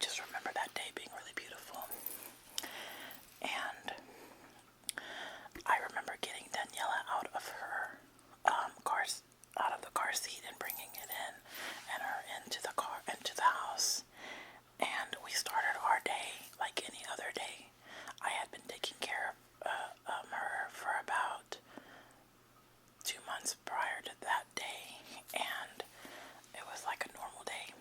just remember that day being really beautiful. And I remember getting Daniela out of her out of the car seat and bringing it in, and her into the house. And we started our day like any other day. I had been taking care of her for about 2 months prior to that day, and it was like a normal day.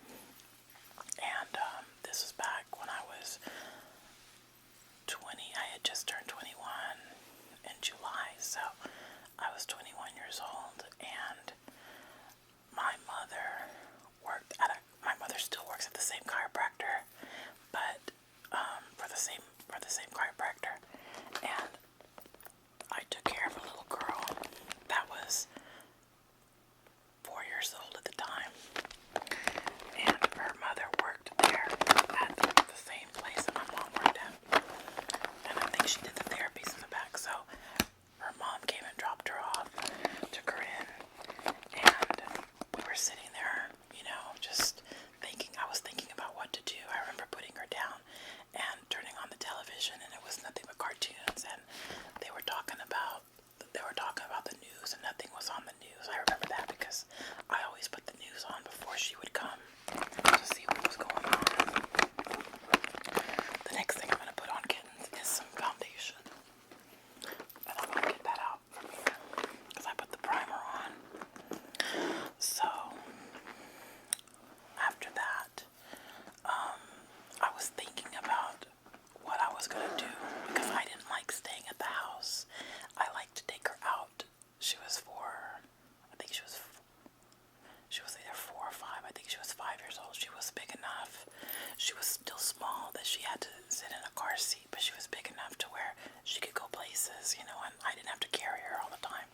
And this was back when I was 20. I had just turned 21 in July, so I was 21 years old, and my mother still works at the same chiropractor, but for the same chiropractor, and I took care of a little girl that was 4 years old at the time, and her mother worked there at the same place that my mom worked at, and I think she did the therapies in the back. So her mom came and dropped her off, took her in, and we were sitting there, just thinking. I was thinking about what to do. I remember putting her down and turning on the television, and it was nothing but cartoons, and they were talking about the news, and nothing was on the news. I remember that because I always put the news on before she would come to see what was going on. The next thing I'm going to put on kittens is some foundation, and I'm going to get that out from here because I put the primer on. So after that, I was thinking about what I was going to do because I didn't like staying at the house. I liked to take her out. She was either 4 or 5. I think she was 5 years old. She was big enough. She was still small that she had to sit in a car seat, but she was big enough to where she could go places, and I didn't have to carry her all the time.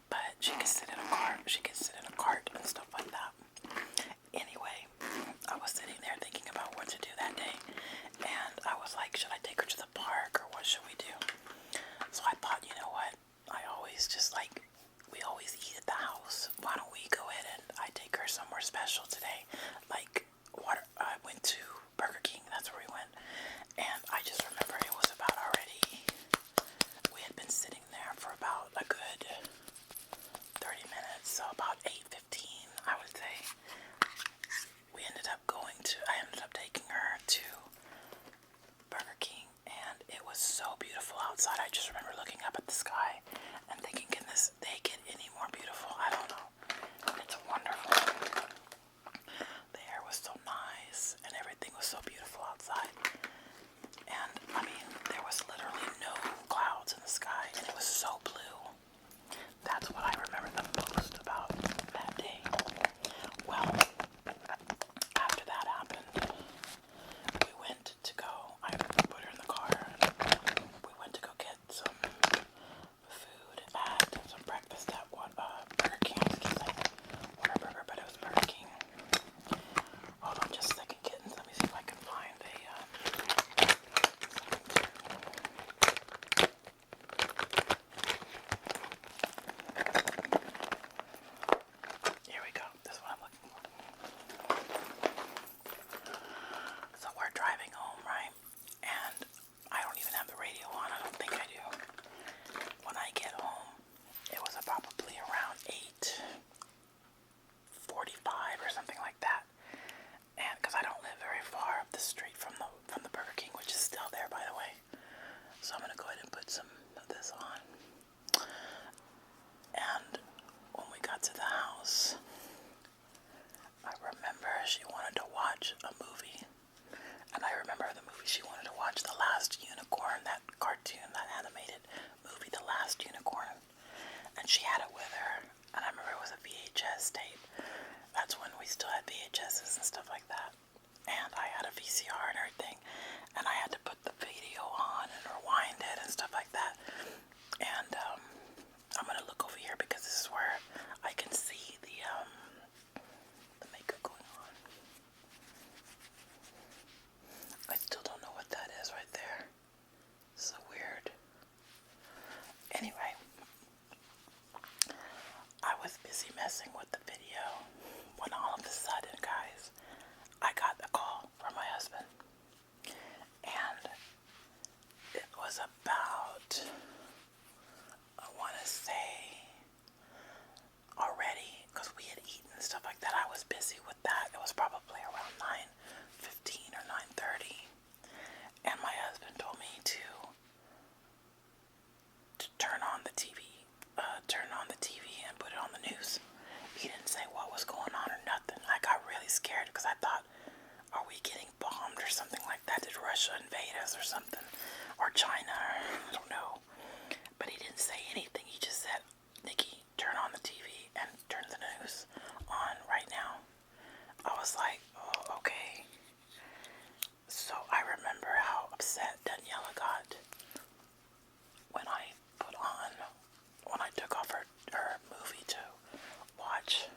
But she could sit in a car. She could sit in a cart and stuff like that. Anyway, I was sitting there thinking about what to do that day, and I was like, should I take her to the park or what should we do? So I thought, you know what? We always eat at the house. Why don't we go ahead and I take her somewhere special today? Like I went to Burger King. That's where we went. And I just remember it was about already. We had been sitting there for about a good 30 minutes. So about 8:15, I would say. I ended up taking her to Burger King, and it was so beautiful outside. I just remember looking up at the sky and thinking, can this day get any more beautiful? I don't know. It's wonderful. The air was so nice, and everything was so beautiful outside. And, there was literally no clouds in the sky, and it was so blue. That's what I remember the most about that day. Well, after that happened, I put her in the car, and we went to go get some food some breakfast at Burger King. I was going to say Whataburger, but it was Burger King. Hold on just a second, kittens. Let me see if I can find Here we go. This is what I'm looking for. So we're driving home, right? And I don't even have the radio on. I don't think I do. When I get home, it was probably around 8:45 or something like that. And because I don't live very far up the street from the Burger King, which is still there, by the way. So I'm gonna go ahead and put some of this on. And when we got to the house, I remember she wanted to watch a movie. And I remember the movie she wanted to watch, The Last Unicorn, that cartoon, that animated movie, The Last Unicorn. And she had it with her. And I remember it was a VHS tape. That's when we still had VHSs and stuff like that. And I had a VCR and everything. And I had to put the video on and rewind it and stuff like that. And I'm going to look over here because this is where I can see the makeup going on. I still don't know what that is right there. So weird. Anyway, I was busy messing with the video when all of a sudden, guys, I got a call from my husband. something, or China, I don't know. But he didn't say anything. He just said, Nikki, turn on the TV and turn the news on right now. I was like, oh, okay. So I remember how upset Daniela got when I took off her movie to watch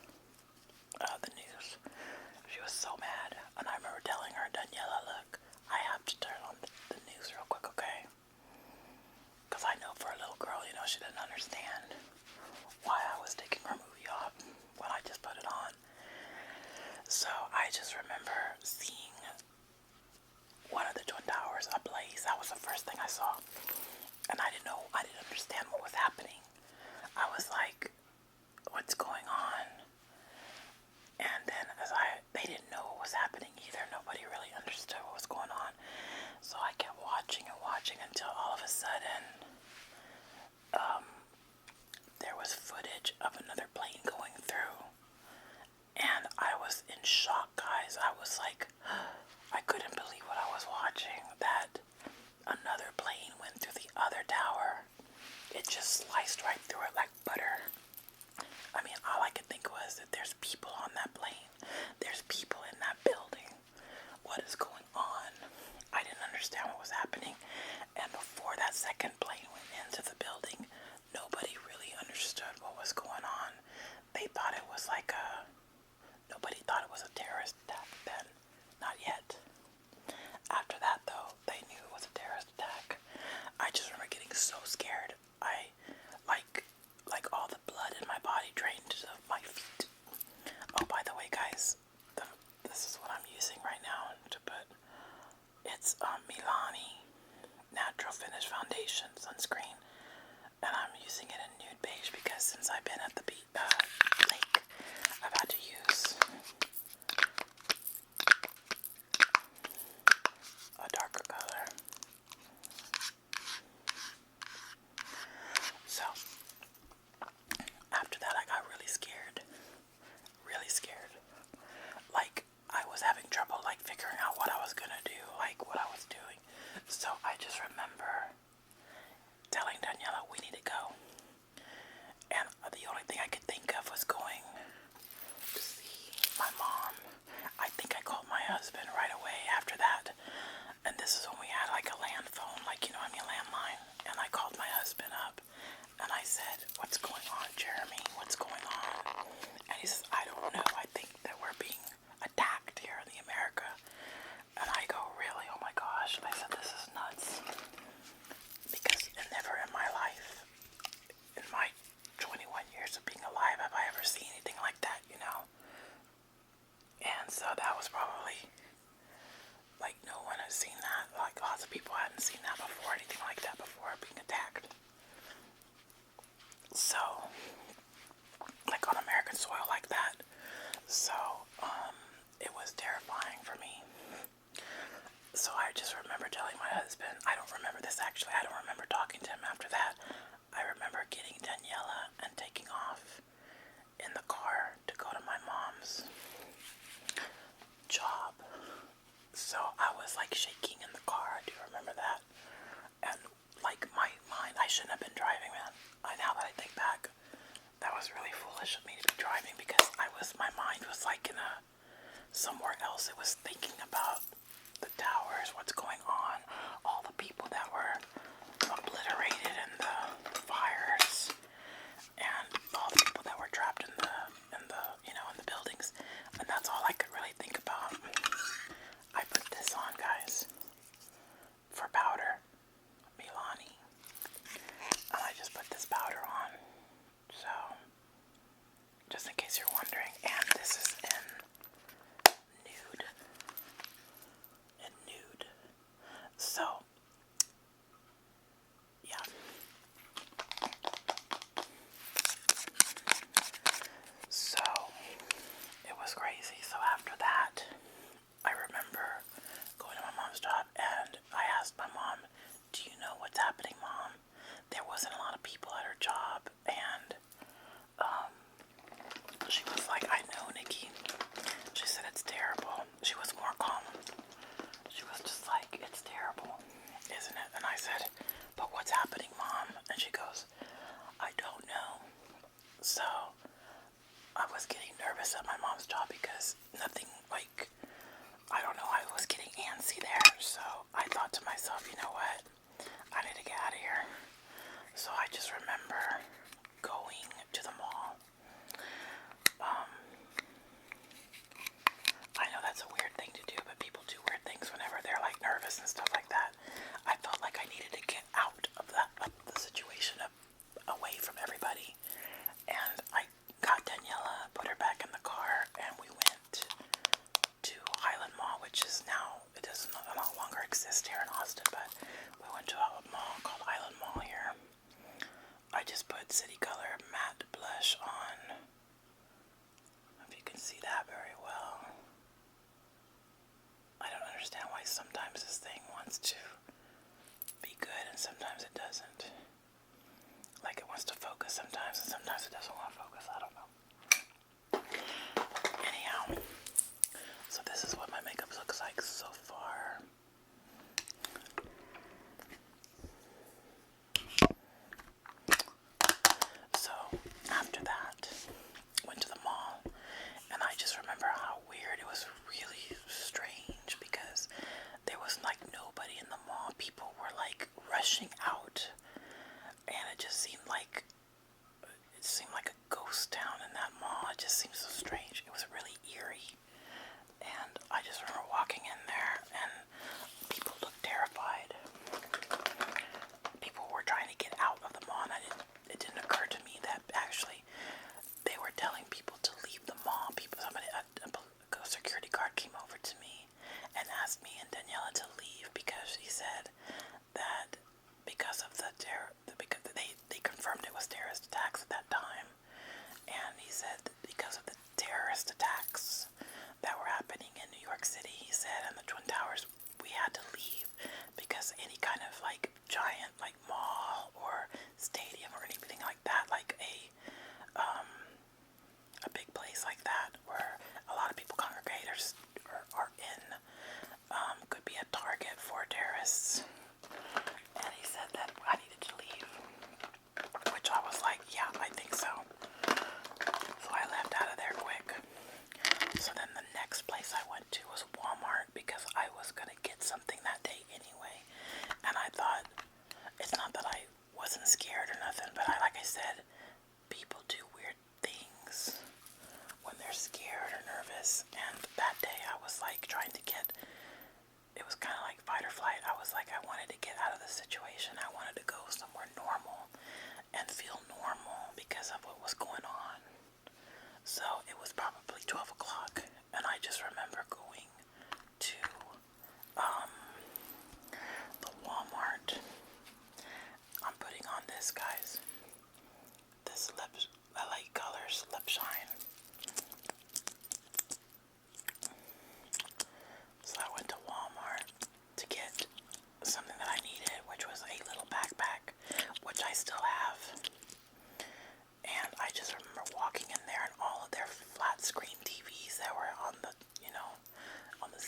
the news. She was so mad, and I remember telling her, Daniela, look, I have to turn on the news real quick, okay? Because I know for a little girl, she didn't understand why I was taking her movie off when I just put it on. So I just remember seeing one of the Twin Towers ablaze. That was the first thing I saw. And I didn't understand what was happening. I was like, what's going on? And then they didn't know what was happening either. Nobody really understood what was going on. So I kept watching and watching until all of a sudden, there was footage of another plane going through. And I was in shock, guys. I was like, I couldn't believe what I was watching. That another plane went through the other tower. It just sliced right through it like butter. I mean, all I could think was that there's people on that plane. There's people in that building. What is going on? I didn't understand what was happening. And before that second plane went into the building, nobody really understood what was going on. They thought it was nobody thought it was a terrorist attack then. Not yet. After that, though, they knew it was a terrorist attack. I just remember getting so scared. I, like all the blood in my body drained to my feet. Oh, by the way, guys, this is what I'm using right now to put. It's Milani Natural Finish Foundation Sunscreen. And I'm using it in nude beige because since I've been at the lake, I've had to use a darker color. So, after that I got really scared. Really scared. Like, I was having trouble, figuring out what I was gonna do, what I was doing. So, I just remember telling Daniela, we need to go. And the only thing I could think of was going to see my mom. I think I called my husband right away after that. And this is when we had a land phone, landline. And I called my husband up and I said, what's going on, Jeremy? What's going on? And he says, I don't know. I think that we're being attacked here in the America. And I go, really? Oh my gosh. I said, this is nuts. Because never in my life, in my 21 years of being alive, have I ever seen anything like that, And so that was probably, no one has seen that. Lots of people hadn't seen that before, anything like that before, being attacked. So, on American soil like that. So, it was terrifying for me. So I just remember telling my husband, I don't remember this actually, I don't remember talking to him after that. I remember getting Daniela and taking off in the car to go to my mom's job. So I was shaking in the car, I do remember that. And my mind, I shouldn't have been driving, man. Now that I think back, that was really foolish of me to be driving because my mind was in somewhere else. It was thinking about the towers, what's going on, all the people that were obliterated in the fires, and all the people that were trapped in the buildings. And that's all I could really think about. I put this on, guys, for powder, Milani. And I just put this powder on. So, just in case you're wondering. And this is in nude. said that because of because they confirmed it was terrorist attacks at that time, and he said because of the terrorist attacks that were happening in New York City, he said, and the Twin Towers, we had to leave because any kind of like giant like mall or stadium or anything like that, like a big place like that where a lot of people congregate or are in, could be a target for terrorists. And he said that I needed to leave, which I was like, yeah, I think so. So I left out of there quick. So then the next place I went to was Walmart because I was going to get something that day anyway. And I thought, it's not that I wasn't scared or nothing, but like I said, people do weird things when they're scared or nervous. And that day I was like trying to get, it was kind of like fight or flight. I was like, I wanted to get out of the situation. I wanted to go somewhere normal and feel normal because of what was going on. So it was probably 12 o'clock, and I just remember going to the Walmart. I'm putting on this, guys. This LA Colors Lip Shine. So I went to Walmart to get something that I needed, which was a little backpack, which I still have. And I just remember walking in there and all of their flat screen TVs that were on the, on the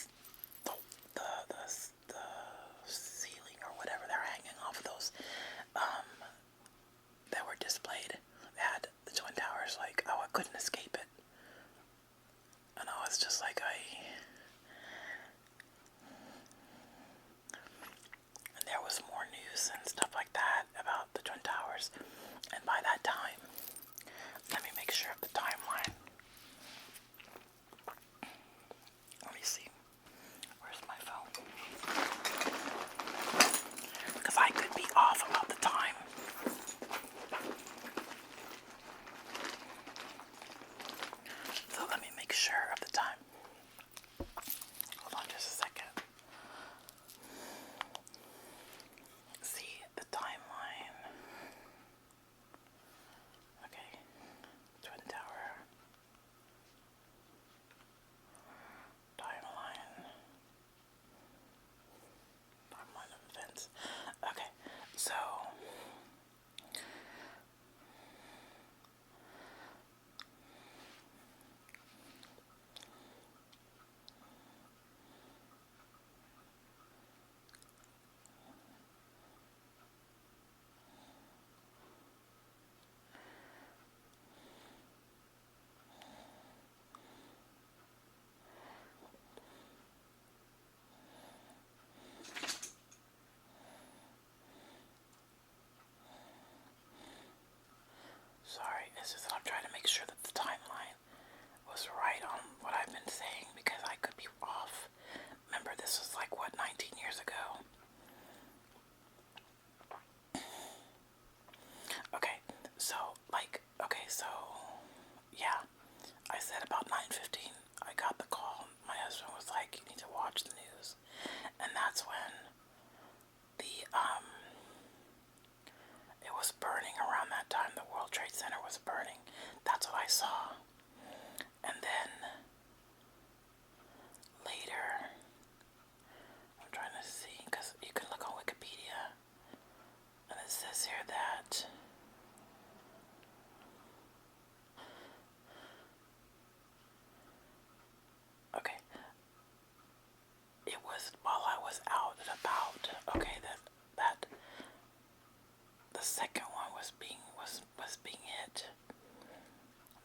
ceiling or whatever they're hanging off of those, that were displayed at the Twin Towers. Like, oh, I couldn't escape it. And I was just like, and there was more news and stuff like that about the Twin Towers. And by that time, let me make sure of the timeline. Let me see. Where's my phone? Because I could be off about the time. So let me make sure of the time. Hold on just a second. See the timeline. Okay. Twin Tower. Timeline. Timeline of events. Okay. So sorry, it's just that I'm trying to make sure that the timeline was right on what I've been saying because I could be off. Remember, this was like, what, 19 years ago? Okay, so, yeah, I said about 9:15, I got the call. My husband was like, you need to watch the news. And that's when it was burning around that time. The World Trade Center was burning. That's what I saw. And then later, I'm trying to see, because you can look on Wikipedia, and it says here that okay, it was while I was out and about. Okay, that the second one was being hit.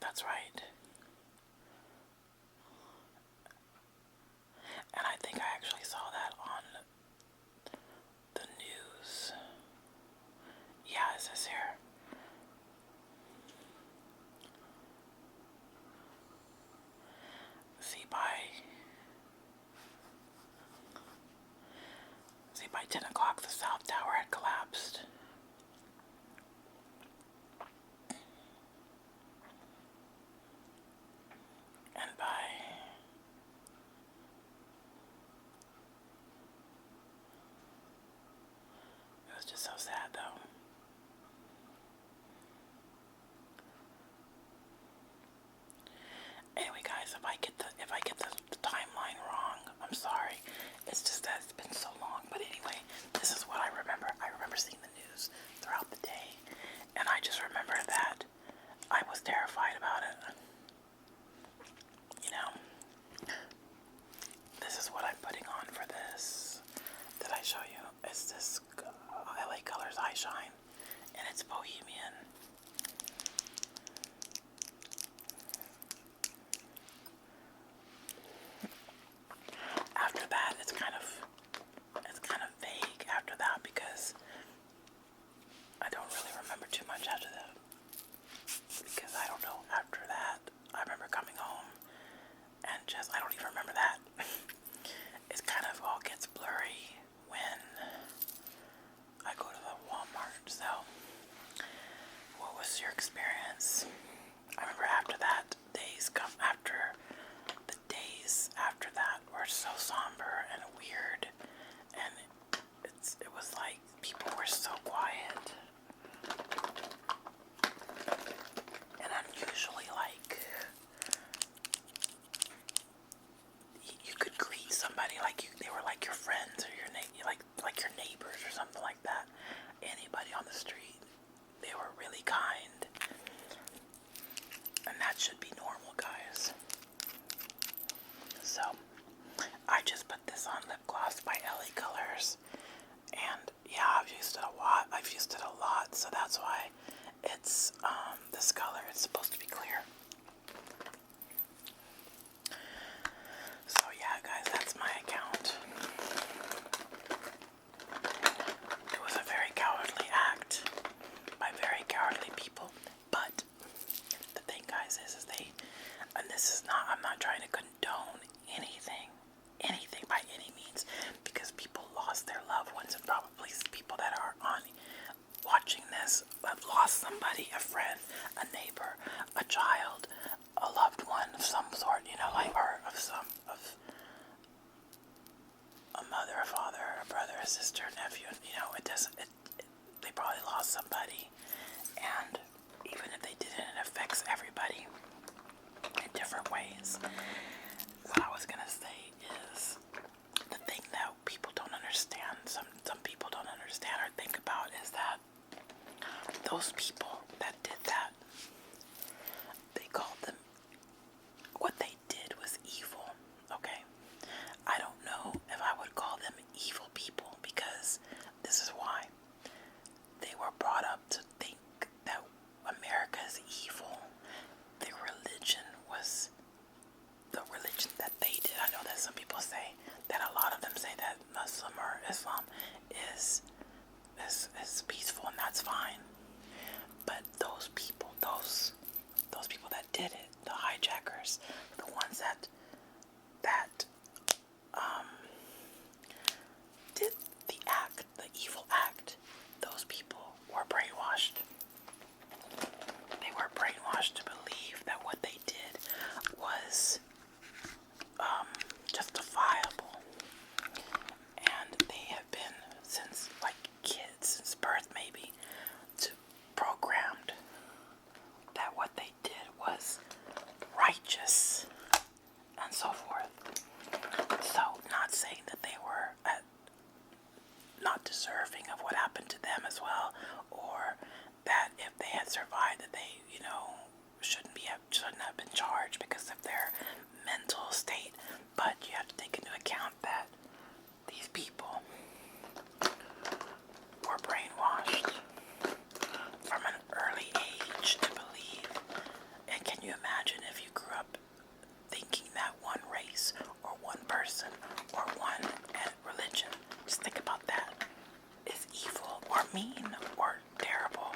That's right. And I think I actually saw that on the news. Yeah, it says here. See, by 10 o'clock, the South Tower had collapsed. And I've used it a lot, so that's why it's this color. It's supposed to be clear. So yeah, guys, that's my account. It was a very cowardly act by very cowardly people, but the thing, guys, is they, and this is not, I'm not trying to condone anything by any means, because people lost their loved ones, and probably people that are on watching this have lost somebody, a friend, a neighbor, a child, a loved one of some sort, you know, like, or of a mother, a father, a brother, a sister, a nephew, you know, they probably lost somebody, and even if they didn't, it affects everybody in different ways. What I was gonna say is, the thing that people don't understand, some people don't understand or think about, is that those people that did that, they called them, what they did was evil, okay? I don't know if I would call them evil people, because this is why. They were brought up to think that America is evil. Their religion was the religion that they did. I know that some people say that, a lot of them say that Muslim or Islam is peaceful, and that's fine. But those people that did it, the hijackers, the ones that did the act, the evil act, those people were brainwashed. They were brainwashed to believe that what they did was justifiable. And they have been, since like kids, since birth maybe, programmed that what they did was righteous and so forth. So, not saying that they were not deserving of what happened to them as well, or that if they had survived, that they, you know, shouldn't have been charged because of their mental state. But you have to take into account that these people were brainwashed from an early age to believe. And can you imagine if you grew up thinking that one race or one person or one religion, just think about that, is evil or mean or terrible?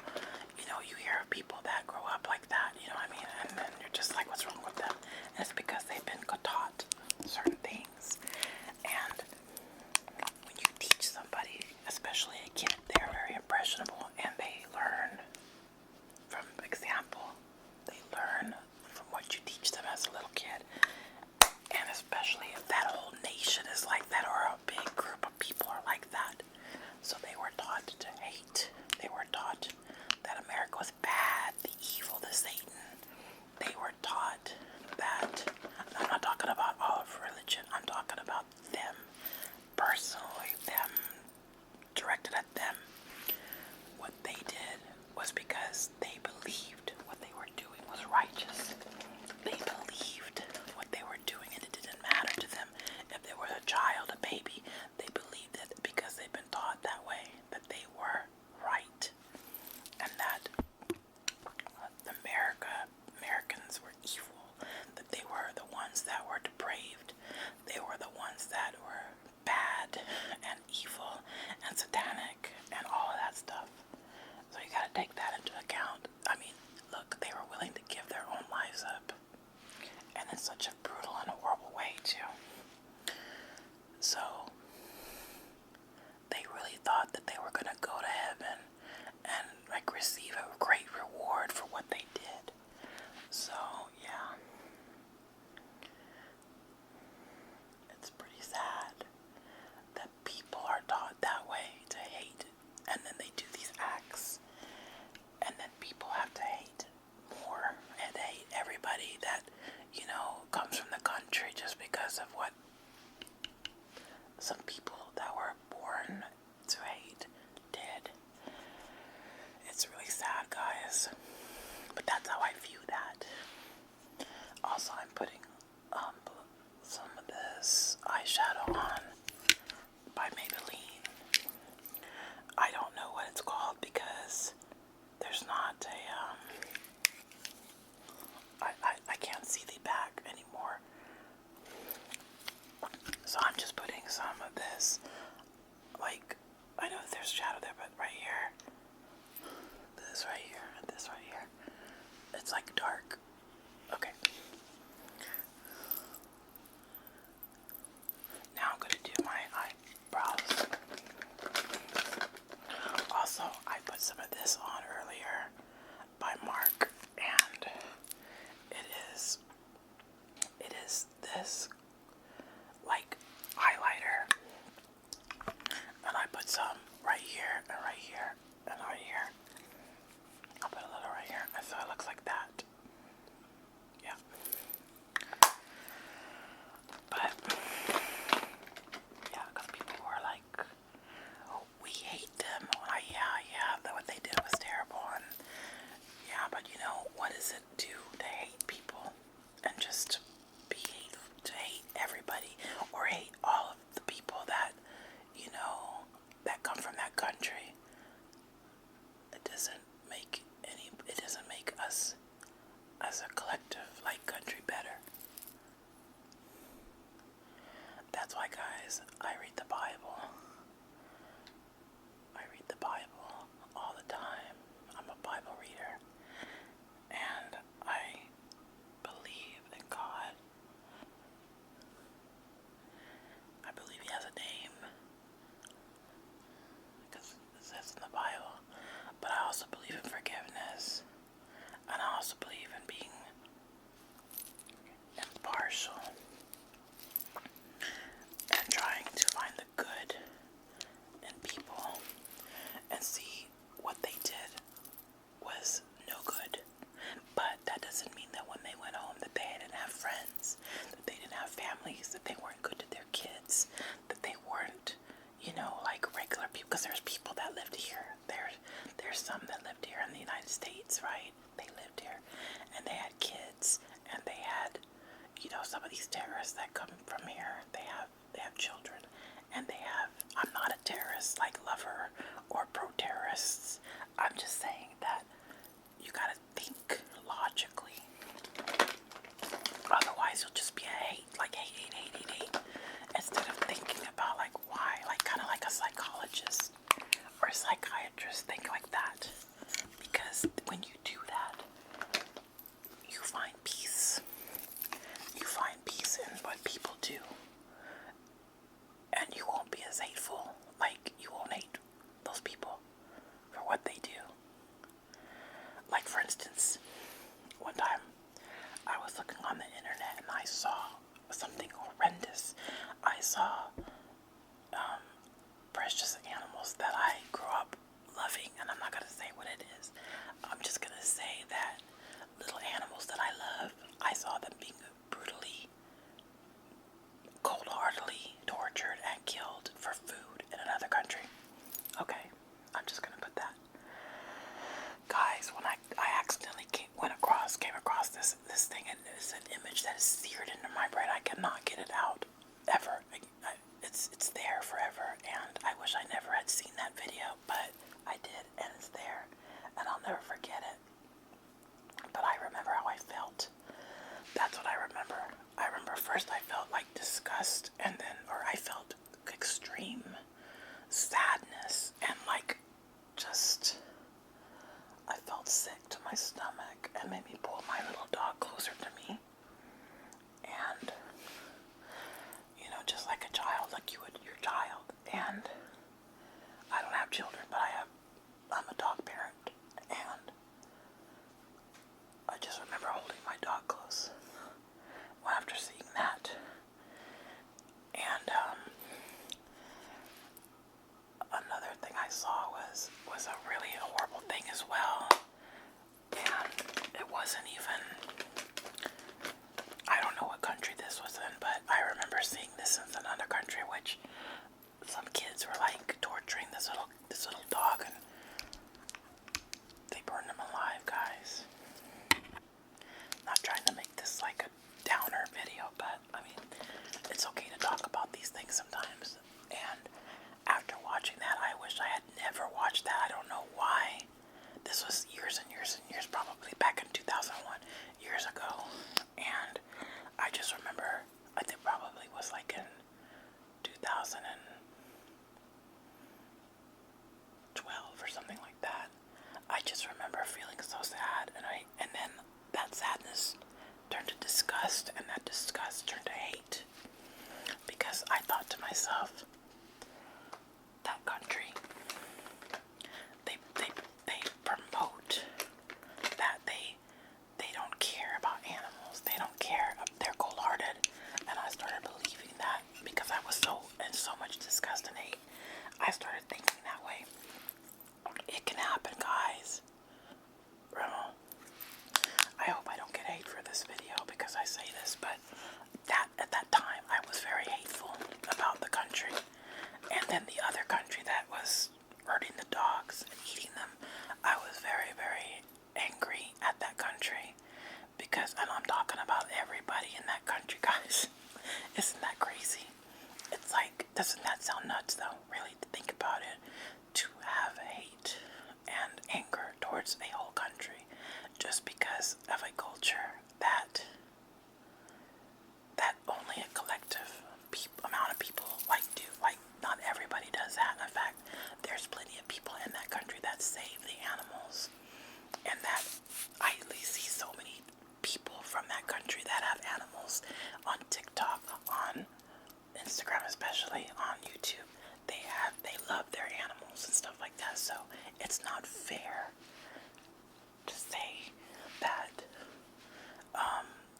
You know, you hear of people that grow up like that, you know what I mean? And then you're just like, what's wrong with them? And it's because they've been taught certain things. And when you teach somebody, especially a kid, they're very impressionable, and they learn from example. They learn from what you teach them as a little kid. And especially if that whole nation is like that, or a big group of people are like that. So they were taught to hate. They were taught that America was bad, the evil, the Satan. They were taught that, I'm not talking about all of religion, I'm talking about them personally, them, directed at them. What they did was because they believed what they were doing was righteous. They believed what they were doing, and it didn't matter to them if there was a child, a baby. They believed it because they've been taught that way, that they were right, and that Americans were evil, that they were the ones that were depraved, they were the ones that were bad and evil and satanic and all of that stuff. So you gotta take that into account. I mean, look, they were willing to give their own lives up, and in such a brutal and horrible way too. So they really thought that they were gonna go to heaven and like receive a great reward for what they did. So yeah, it's pretty sad that people are taught that way, to hate, and then they do these acts, and then people have to hate more and hate everybody that, you know, comes from the country just because of what some people that were born to hate did. It's really sad, guys, but that's how I view that. Also, I'm putting some of this eyeshadow on by Maybelline. I don't know what it's called, there's not a, I can't see the back anymore. So I'm just putting some of this, like, I know there's shadow there, but right here, this right here, and this right here, it's like dark. Okay. Now I'm gonna do my eyebrows. Also, I put some of this on earlier by Mark, and it is this like highlighter, and I put some right here and right here and right here. I'll put a little right here, and so it looks like that. Yeah. But yeah, because people were like, we hate them. Yeah, what they did was terrible. And yeah, but you know, what does it do to hate people and just be hateful, to hate everybody, or hate all of the people that, you know, that come from that country? It doesn't make us as a collective, like, country better. That's why, guys, I read the Bible. I read the Bible all the time. I'm a Bible reader. And I believe in God. I believe He has a name, because it says in the Bible. But I also believe in forgiveness. And I also believe in being impartial and trying to find the good in people and see what they did was no good. But that doesn't mean that when they went home that they didn't have friends, that they didn't have families, that they weren't good to their kids, that they weren't, you know, like regular people. Because there's people that lived here. There's some that lived here in the United States, right? They lived here, and they had kids, and they had, you know, some of these terrorists that come from here, they have children, and they have, I'm not a terrorist, like, lover or pro-terrorists. I'm just saying that you gotta think logically. Otherwise, you'll just be a hate, like hate, instead of thinking about, like, why, like, kind of like a psychologist or a psychiatrist, think like that. Because when you do that, you find peace. You find peace in what people do. And you won't be as hateful. Like, you won't hate those people for what they do. Like, for instance, one time I was looking on the internet and I saw something horrendous. I saw precious animals that I grew up loving, and I'm not going to say what it is. I'm just going to say that little animals that I love, I saw them being brutally, cold-heartedly tortured and killed for food in another country. Okay, I'm just going to put that. Guys, when I accidentally came across this thing, and it's an image that is seared into my brain. I cannot get it out ever. It's there forever, and I wish I never had seen that video, but I did, and it's there, and I'll never forget it. then the other country that was hurting the dogs and eating them, I was very, very angry at that country because, and I'm talking about everybody in that country, guys. Isn't that crazy? It's like, doesn't that sound nuts though, really, to think about it? To have hate and anger towards a whole country just because of a culture that only a collective amount of people do. Like, not everybody does that. In fact, there's plenty of people in that country that save the animals, and that I at least see so many people from that country that have animals on TikTok, on Instagram, especially on YouTube. They love their animals and stuff like that. So it's not fair to say that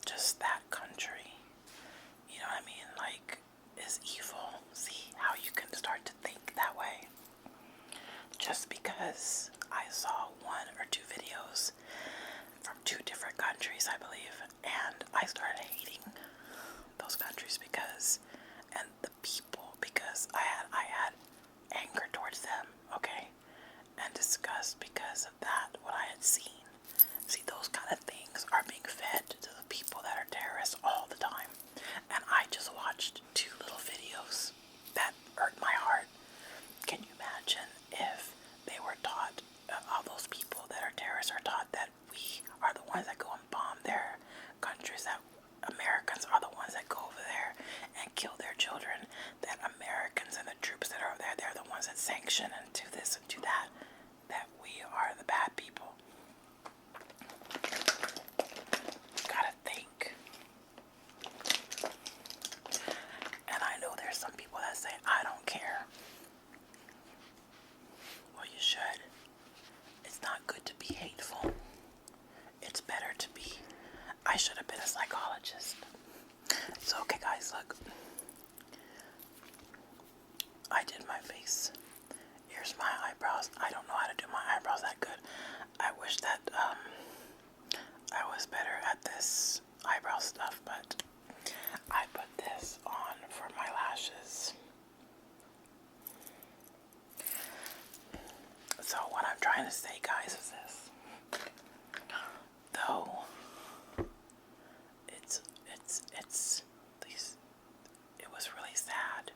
just that country, you know what I mean, like, is evil. See how you can start to think that way just because I saw one or two videos from two different countries, I believe, and I started hating those countries because, and the people, because I had anger towards them, okay, and disgust because of that, what I had seen. See, those kind of things are being fed to the people that are terrorists all the time, and I just watched two little videos that hurt my heart. Can you imagine if they were taught, all those people that are terrorists are taught that we are the ones that go and bomb their countries, that Americans are the ones that go over there and kill their children, that Americans and the troops that are over there, they're the ones that sanction and do this and do that, that we are the bad people. Gotta think. And I know there's some people that say, I don't care. Well, you should. It's not good to be hateful. It's better to be. I should have been a psychologist. So, okay, guys, look. I did my face. Here's my eyebrows. I don't know how to do my eyebrows that good. I wish that I was better at this eyebrow stuff, but I put this on for my lashes. So what I'm trying to say, guys, is this. Though it was really sad.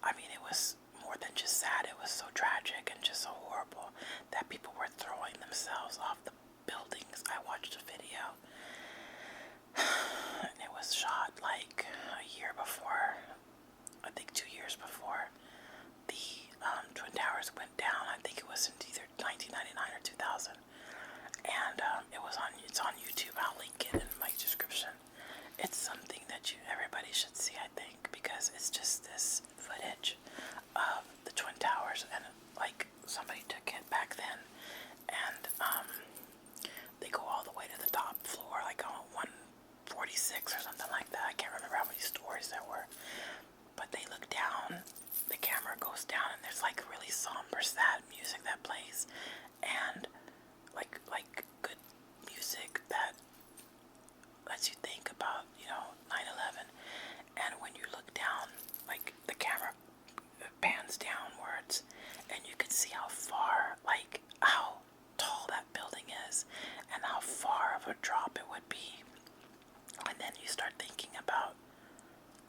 I mean, it was more than just sad. It was so tragic and just so horrible that people were throwing themselves off the buildings. I watched a video, and it was shot like a year before, I think 2 years before the Twin Towers went down. I think it was in either 1999 or 2000, and it's on YouTube. I'll link it in my description. It's something that everybody should see, I think, because it's just this footage of the Twin Towers, and like somebody took it back then, and they go all the way to the top floor, like on 146 or something like that. I can't remember how many stories there were, but they look down, the camera goes down, and there's like really somber, sad music that plays, and like good music that lets you think about, 9/11. And when you look down, like the camera pans downwards, and you can see how far, like how tall that building is, and how far of a drop it would be. And then you start thinking about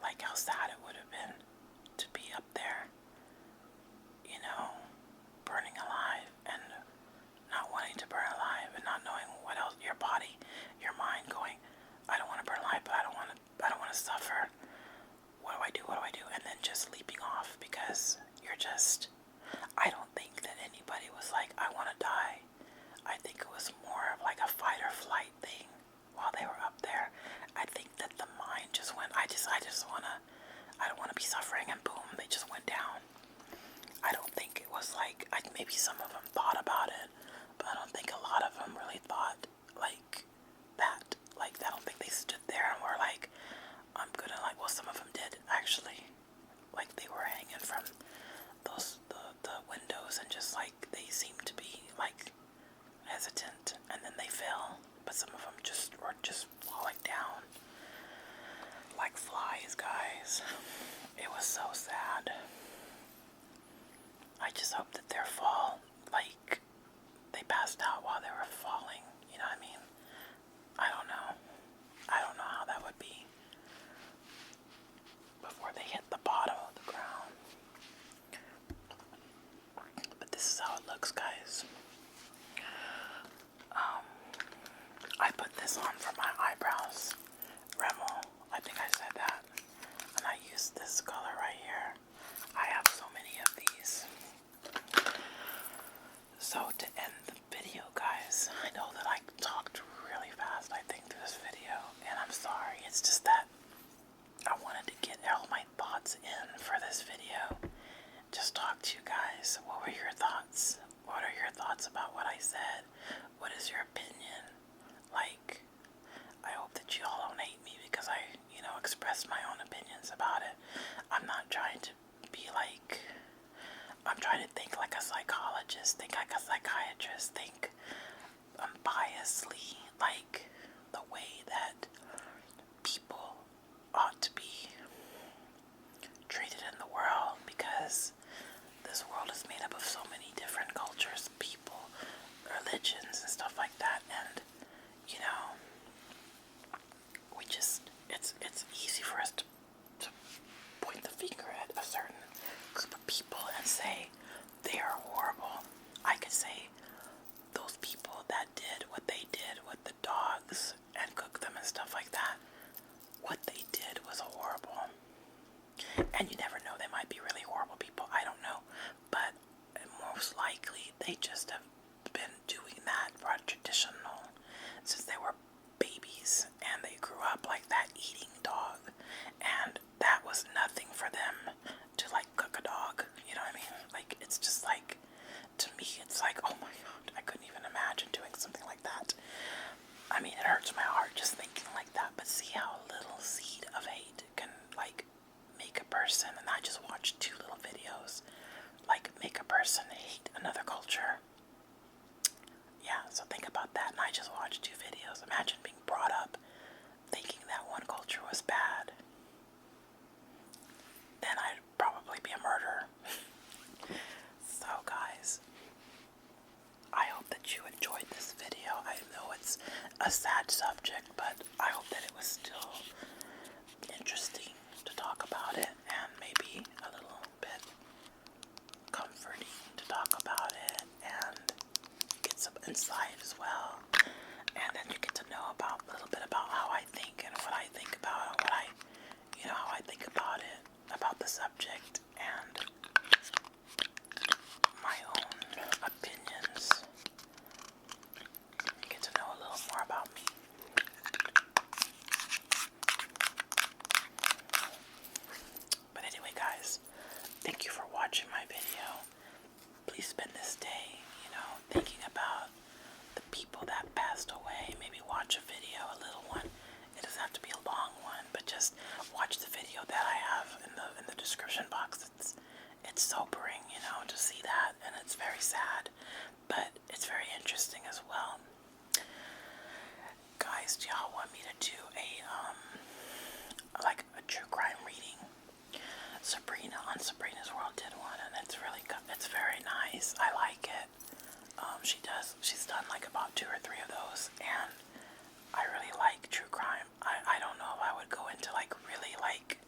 like how sad it would have been to be up there, burning alive, and not wanting to burn alive, and not knowing what else, your body, your mind going, I don't want to burn alive, but I don't want to suffer. What do I do? And then just leaping off because you're just, I don't think that anybody was like, I want to die. I think it was more of like a fight or flight thing while they were up there. I think that the mind just went, I don't want to be suffering, and boom, they just went down. I don't think it was like, maybe some of them thought about it, but I don't think a lot of them really thought like that. Like, I don't think they stood there and were like, I'm gonna, like, well, some of them did actually. Like, they were hanging from the windows, and just like they seemed to be like hesitant, and then they fell. But some of them were just falling down like flies, guys. It was so sad. just hope that their fall, like, they passed out while they were falling. You know what I mean? I don't know. I don't know how that would be before they hit the bottom of the ground. But this is how it looks, guys. I put this on for my eyebrows. Rimmel, I think I said that. And I use this color right here. I have so many of these. So to end the video, guys, I know that I talked really fast, I think, through this video, and I'm sorry. It's just that I wanted to get all my thoughts in for this video. Just talk to you guys. What were your thoughts? What are your thoughts about what I said? What is your opinion? Like, I hope that you all don't hate me because I, expressed my own opinions about it. I'm not trying to be like, I'm trying to think like a psychologist, think like a psychiatrist, think unbiasedly, like the way that people ought to be treated in the world, because this world is made up of so many different cultures, people, religions, and stuff like that, and we just, it's easy for us to point the finger at a certain group of people and say they are horrible. I could say those people that did what they did with the dogs and cooked them and stuff like that, what they did was horrible. And you never know, they might be really horrible people, I don't know. But most likely they just have been doing that for a traditional, since they were babies and they grew up like that, eating dog, and that was nothing for them to like cook a dog, you know what I mean? Like, it's just like, to me it's like, oh my god, I couldn't even imagine doing something like that. I mean, it hurts my heart just thinking like that, but see how a little seed of hate can like make a person, and I just watched 2 little videos, like make a person hate another culture. Yeah, so think about that. And I just watched 2 videos. Imagine being brought up thinking that one culture was bad. Then I'd probably be a murderer. So guys, I hope that you enjoyed this video. I know it's a sad subject, but I hope that it was still interesting to talk about it, and maybe a little bit comforting to talk about it, and get some insight as well. And then you get to know about a little bit about how I think and what I think about, and what I, how I think about it, about the subject, and my own opinions. You get to know a little more about me. But anyway, guys, thank you for watching my video. Please spend this day, thinking about the people that passed away. Maybe watch a video, a little one. It doesn't have to be a long one, but just watch the video that I have in the description box. It's sobering, to see that, and it's very sad, but it's very interesting as well. Guys, do y'all want me to do a true crime reading? Sabrina on Sabrina's World did one, and it's really good. It's very nice. I like it. She's done like about 2 or 3 of those, and I really like true crime. I don't know if I would go into like really like,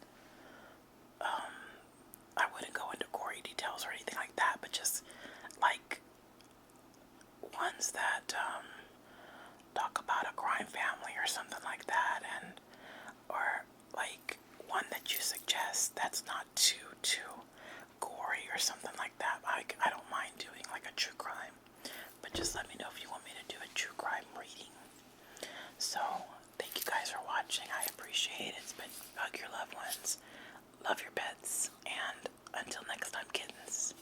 I wouldn't go into gory details or anything like that, but just like ones that talk about a crime family or something like that, and or like one that you suggest that's not too gory or something like that. I don't mind doing like a true crime, but just let me know if you want me to do a true crime reading. So thank you guys for watching. I appreciate it. Hug your loved ones, love your pets, and until next time, kittens.